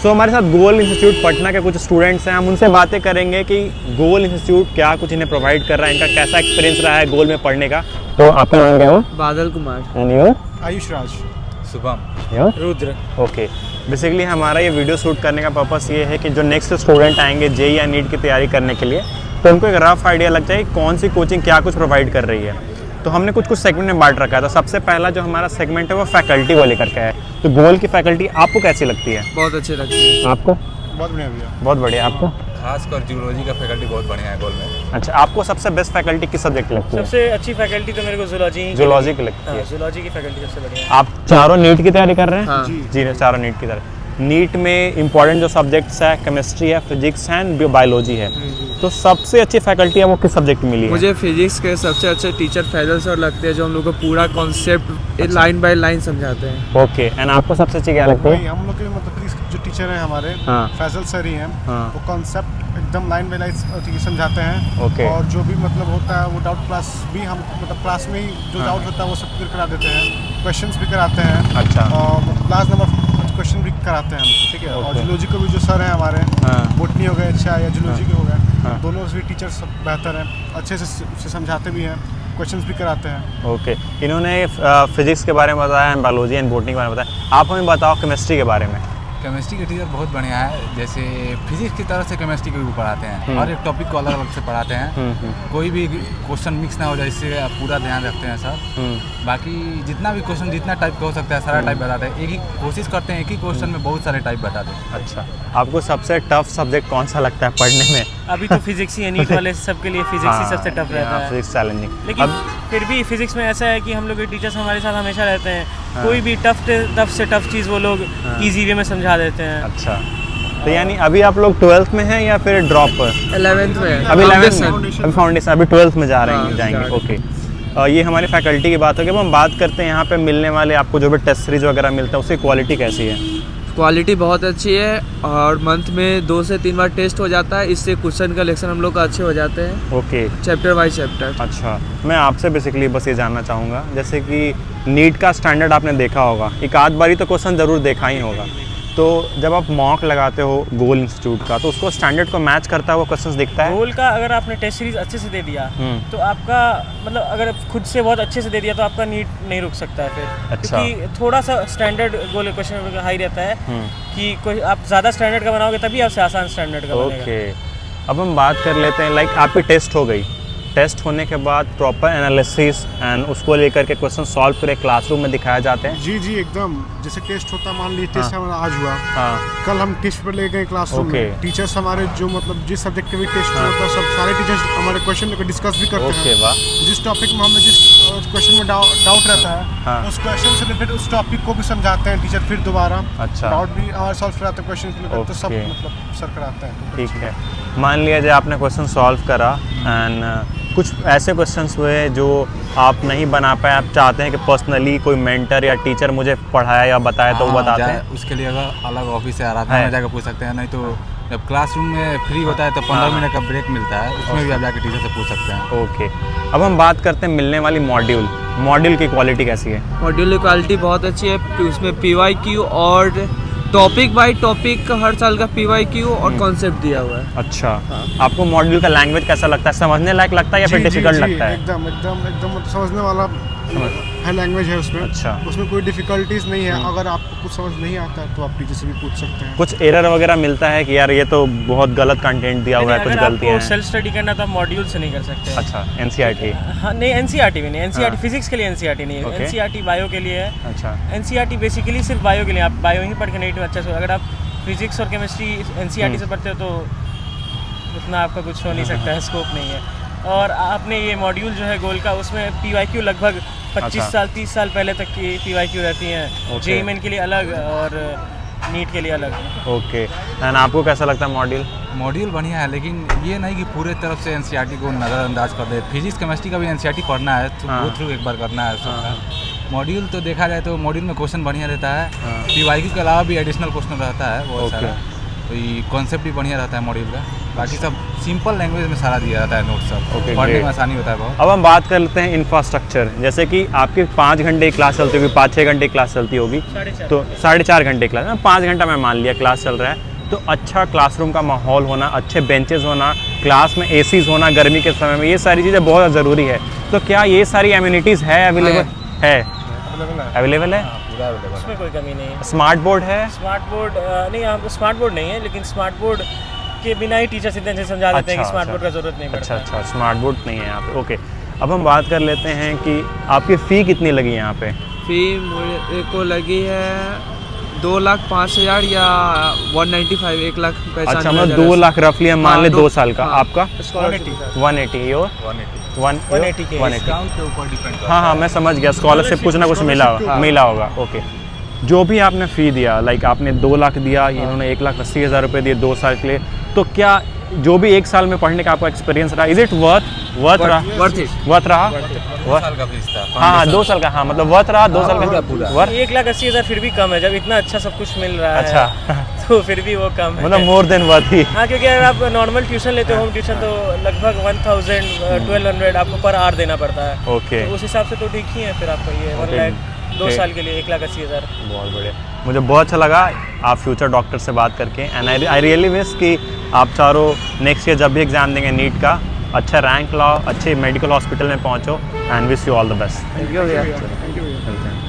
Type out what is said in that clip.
सो हमारे साथ गोल इंस्टीट्यूट पटना के कुछ स्टूडेंट्स हैं, हम उनसे बातें करेंगे कि गोल इंस्टीट्यूट क्या कुछ इन्हें प्रोवाइड कर रहा है, इनका कैसा एक्सपीरियंस रहा है गोल में पढ़ने का। तो आपका नाम क्या हो? Badal Kumar. And your? Ayush Raj. Shubham. Your? Rudra. Okay, basically हमारा ये वीडियो शूट करने का पर्पस ये है कि जो नेक्स्ट स्टूडेंट आएंगे जेई या नीट की तैयारी करने के लिए, तो उनको एक रफ आइडिया लग जाए कौन सी कोचिंग क्या कुछ प्रोवाइड कर रही है। तो हमने कुछ सेगमेंट में बांट रखा है। तो सबसे पहला जो हमारा सेगमेंट है वो फैकल्टी को लेकर के है। तो गोल की फैकल्टी आपको कैसी लगती है? बहुत अच्छी लगती है। आपको? बहुत बढ़िया भैया। बहुत बढ़िया। आपको? खासकर जूलॉजी का फैकल्टी बहुत बढ़िया है गोल में। अच्छा, आपको सबसे बेस्ट फैकल्टी किस सब्जेक्ट लगती है? सबसे अच्छी फैकल्टी तो मेरे को जूलॉजी की लगती है। जूलॉजी की फैकल्टी सबसे बढ़िया है। आप चारों नीट की तैयारी कर रहे हैं? हाँ। जी चारों नीट की तैयारी। नीट में इंपॉर्टेंट जो सब्जेक्ट्स है केमिस्ट्री है, फिजिक्स है एंड बायोलॉजी है। तो सबसे अच्छी फैकल्टी है वो किस सब्जेक्ट में मिली है? मुझे फिजिक्स के सबसे अच्छे टीचर फैजल सर लगते हैं, जो हम लोग को पूरा कॉन्सेप्ट लाइन बाय लाइन समझाते हैं। ओके, एंड आपको सबसे अच्छी क्या लगती है? हम लोग के मतलब फिजिक्स जो टीचर हैं हमारे, हाँ। फैजल सर ही हैं। हाँ। वो कॉन्सेप्ट एकदम लाइन बाय लाइन समझाते हैं। ओके। और जो भी मतलब होता है वो डाउट क्लास भी हम मतलब क्लास में ही जो डाउट होता है वो सब क्लियर करा देते हैं। क्वेश्चंस भी कराते हैं। अच्छा। और क्लास नंबर क्वेश्चन भी कराते हैं हम, ठीक है। और जूलॉजी को भी जो सर हैं हमारे, बोटनी हो गए अच्छा या जूलॉजी के हो गए, दोनों भी टीचर सब बेहतर हैं, अच्छे से समझाते भी हैं, क्वेश्चंस भी कराते हैं। ओके, इन्होंने फिजिक्स के बारे में बताया, बायोलॉजी एंड बोटनी के बारे में बताया। आप हमें बताओ केमिस्ट्री के बारे में। केमिस्ट्री के टीचर बहुत बढ़िया है। जैसे फिजिक्स की तरह से केमिस्ट्री को भी पढ़ाते हैं और एक टॉपिक को अलग अलग से पढ़ाते हैं। कोई भी क्वेश्चन मिक्स ना हो जाए, इससे पूरा ध्यान रखते हैं सर। बाकी जितना भी क्वेश्चन जितना टाइप का हो सकता है सारा टाइप बताते हैं। एक ही कोशिश करते हैं एक ही क्वेश्चन में बहुत सारे टाइप बताते हैं। अच्छा, आपको सबसे टफ सब्जेक्ट कौन सा लगता है पढ़ने में? अभी तो फिजिक्स ही है, नीट वाले सबके लिए फिजिक्स ही सबसे टफ रहता है। Physics challenging. लेकिन फिर भी फिजिक्स में ऐसा है कि हम लोग के टीचर्स हमारे साथ हमेशा रहते हैं। कोई भी टफ से टफ चीज़ वो लोग इजी वे में समझा देते हैं। अच्छा, तो यानी अभी आप लोग 12th में हैं या फिर ड्रॉप पर? 11th में। अभी 11th में, अभी फाउंडेशन, अभी 12th में जा रहे हैं जाएंगे। ओके, ये हमारी फैकल्टी की बात होगी। अब हम बात करते हैं यहाँ पे मिलने वाले आपको जो भी टेस्ट सीरीज वगैरह मिलता है उसकी क्वालिटी कैसी है? क्वालिटी बहुत अच्छी है और मंथ में 2 से 3 बार टेस्ट हो जाता है। इससे क्वेश्चन कलेक्शन हम लोग का अच्छे हो जाते हैं। Okay, chapter by chapter. अच्छा, मैं आपसे बेसिकली बस ये जानना चाहूँगा, जैसे कि नीट का स्टैंडर्ड आपने देखा होगा, एक आध बारी तो क्वेश्चन ज़रूर देखा ही होगा। तो जब आप मॉक लगाते हो गोल इंस्टीट्यूट का, तो उसको स्टैंडर्ड को मैच करता हुआ क्वेश्चंस दिखता है? गोल का अगर आपने टेस्ट सीरीज अच्छे से दे दिया तो आपका मतलब अगर खुद से बहुत अच्छे से दे दिया तो आपका नीट नहीं रुक सकता है फिर। अच्छा। क्योंकि थोड़ा सा स्टैंडर्ड गोल क्वेश्चन हाई रहता है कि कोई आप ज़्यादा स्टैंडर्ड का बनाओगे तभी आपसे आसान स्टैंडर्ड का बनेगा। ओके, अब हम बात कर लेते हैं, लाइक आपकी टेस्ट हो गई, टेस्ट होने के बाद प्रॉपर एनालिसिस एंड उसको लेकर के क्वेश्चन सॉल्व पूरे क्लासरूम में दिखाए जाते हैं? जी एकदम। जैसे टेस्ट होता है, मान लीजिए टेस्ट हमारा आज हुआ, कल हम टेस्ट पर ले गए क्लासरूम में। टीचर्स हमारे जो मतलब जिस सब्जेक्ट के भी टेस्ट होता है सब सारे टीचर्स हमारे क्वेश्चन को डिस्कस भी करते हैं। वाह। जिस टॉपिक में हमें जिस क्वेश्चन में डाउट रहता है उस क्वेश्चन से रिलेटेड उस टॉपिक को भी समझाते हैं टीचर फिर दोबारा। अच्छा। डाउट भी हमारे सॉल्व कराते हैं क्वेश्चन के लिए, तो सब मतलब सर कराते हैं। ठीक है, मान लिया जाए आपने क्वेश्चन सॉल्व करा एंड कुछ ऐसे क्वेश्चंस हुए जो आप नहीं बना पाए, आप चाहते हैं कि पर्सनली कोई मेंटर या टीचर मुझे पढ़ाया या बताया तो वो बताते हैं? उसके लिए अगर अलग ऑफिस है आराधना में जाकर पूछ सकते हैं, नहीं तो जब क्लासरूम में फ्री होता है तो 15 मिनट का ब्रेक मिलता है, उसमें भी आप जाकर टीचर से पूछ सकते हैं। ओके, अब हम बात करते हैं मिलने वाली मॉड्यूल की क्वालिटी कैसी है? मॉड्यूल की क्वालिटी बहुत अच्छी है। उसमें PYQ और टॉपिक बाय टॉपिक हर साल का PYQ और कॉन्सेप्ट दिया हुआ है। अच्छा। आपको मॉड्यूल का लैंग्वेज कैसा लगता है? समझने लायक लगता है या फिर डिफिकल्ट लगता है? एकदम समझने वाला है लैंग्वेज है उसमें। अच्छा। उसमें कोई डिफिकल्टीज नहीं है। अगर आपको कुछ समझ नहीं आता है तो आप टीचर से भी पूछ सकते हैं। कुछ एरर वगैरह मिलता है कि यार ये तो बहुत गलत कंटेंट दिया हुआ है, कुछ गलतियां हैं? सेल्फ स्टडी करना तो आप मॉड्यूल से नहीं कर सकते। अच्छा, NCERT? हाँ, नहीं NCERT भी नहीं। NCERT फिजिक्स के लिए NCERT नहीं है। Okay. NCERT बायो के लिए है। अच्छा। NCERT बेसिकली सिर्फ बायो के लिए, आप बायो ही पढ़ के नहीं अच्छे से। अगर आप फिजिक्स और केमिस्ट्री NCERT से पढ़ते हो तो उतना आपका कुछ हो नहीं सकता है, स्कोप नहीं है। और आपने ये मॉड्यूल जो है गोल का, उसमें PYQ लगभग 25 साल 30 साल पहले तक की PYQ रहती हैं। JEE के लिए अलग और नीट के लिए अलग। ओके, एंड आपको कैसा लगता है मॉड्यूल बढ़िया है, लेकिन ये नहीं कि पूरे तरफ से NCERT को नज़रअंदाज कर दे। फिजिक्स केमिस्ट्री का भी NCERT पढ़ना है, वो थ्रू एक बार करना है सबका। मॉड्यूल तो देखा जाए तो मॉड्यूल में क्वेश्चन बढ़िया रहता है। PYQ के अलावा भी एडिशनल क्वेश्चन रहता है बहुत सारा। कॉन्सेप्ट भी बढ़िया रहता है मॉड्यूल का। बाकी सब सिंपल लैंग्वेज में सारा दिया रहता है नोट सब। Okay, पढ़ने great. में आसानी होता है बहुत। अब हम बात कर लेते हैं इंफ्रास्ट्रक्चर। जैसे कि आपके 5 घंटे क्लास चलती होगी, 5-6 घंटे क्लास चलती होगी, 4.5 तो 4.5 घंटे क्लास, 5 घंटा मैं मान लिया क्लास चल रहा है। तो अच्छा क्लासरूम का माहौल होना, अच्छे बेंचेस होना, क्लास में एसीज होना गर्मी के समय में, ये सारी चीज़ें बहुत ज़रूरी है। तो क्या ये सारी एम्यूनिटीज़ है अवेलेबल? है, अवेलेबल है। पूरा अवेलेबल है। उसमें कोई कमी नहीं है। स्मार्ट बोर्ड है? स्मार्ट बोर्ड नहीं, यहाँ पे स्मार्ट बोर्ड नहीं है, लेकिन स्मार्ट बोर्ड के बिना ही टीचर्स इतने अच्छे से समझा देते हैं कि स्मार्ट बोर्ड का ज़रूरत नहीं पड़ता। अच्छा, स्मार्ट बोर्ड नहीं है यहाँ पे। ओके, अब हम बात कर लेते हैं कि आपकी फ़ी कितनी लगी यहाँ पे? फी मेरे को लगी है 2,05,000 या 195, 1 लाख पैसा। अच्छा, मतलब 2 लाख रफली हम मान ले 2 साल का। हाँ। आपका 180 180 और 180 के 180। डिस्काउंट के ऊपर डिपेंड करता है। हाँ, मैं समझ गया, स्कॉलरशिप कुछ ना कुछ मिला होगा। ओके, जो भी आपने फ़ी दिया, लाइक आपने 2 लाख दिया, इन्होंने 1,80,000 रुपये दिए 2 साल के लिए, तो क्या जो भी 1 साल में पढ़ने का आपका एक्सपीरियंस रहा, इज इट वर्थ रहा? वर्थ रहा? 2 साल का फीस था। हाँ, 2 साल का, हाँ, मतलब वर्थ रहा 2 साल का वर्थ। 1,80,000 फिर भी कम है, जब इतना अच्छा सब कुछ मिल रहा है। अच्छा, तो फिर भी वो कम है। मतलब मोर देन वर्थ ही। हाँ, क्योंकि अगर आप नॉर्मल ट्यूशन लेते हो, होम ट्यूशन, तो लगभग 1,000-1,200 आपको पर आवर देना पड़ता है। ओके, तो उस हिसाब से तो ठीक ही है फिर आपको ये 1 लाख 2 साल के लिए 1,80,000। बहुत बढ़िया, मुझे बहुत अच्छा लगा आप फ्यूचर डॉक्टर से बात करके। एंड आई रियली विश कि आप चारों नेक्स्ट ईयर जब भी एग्ज़ाम देंगे नीट का, अच्छा रैंक लाओ, अच्छे मेडिकल हॉस्पिटल में पहुंचो, and wish you all the best. Thank you भैया। Thank you.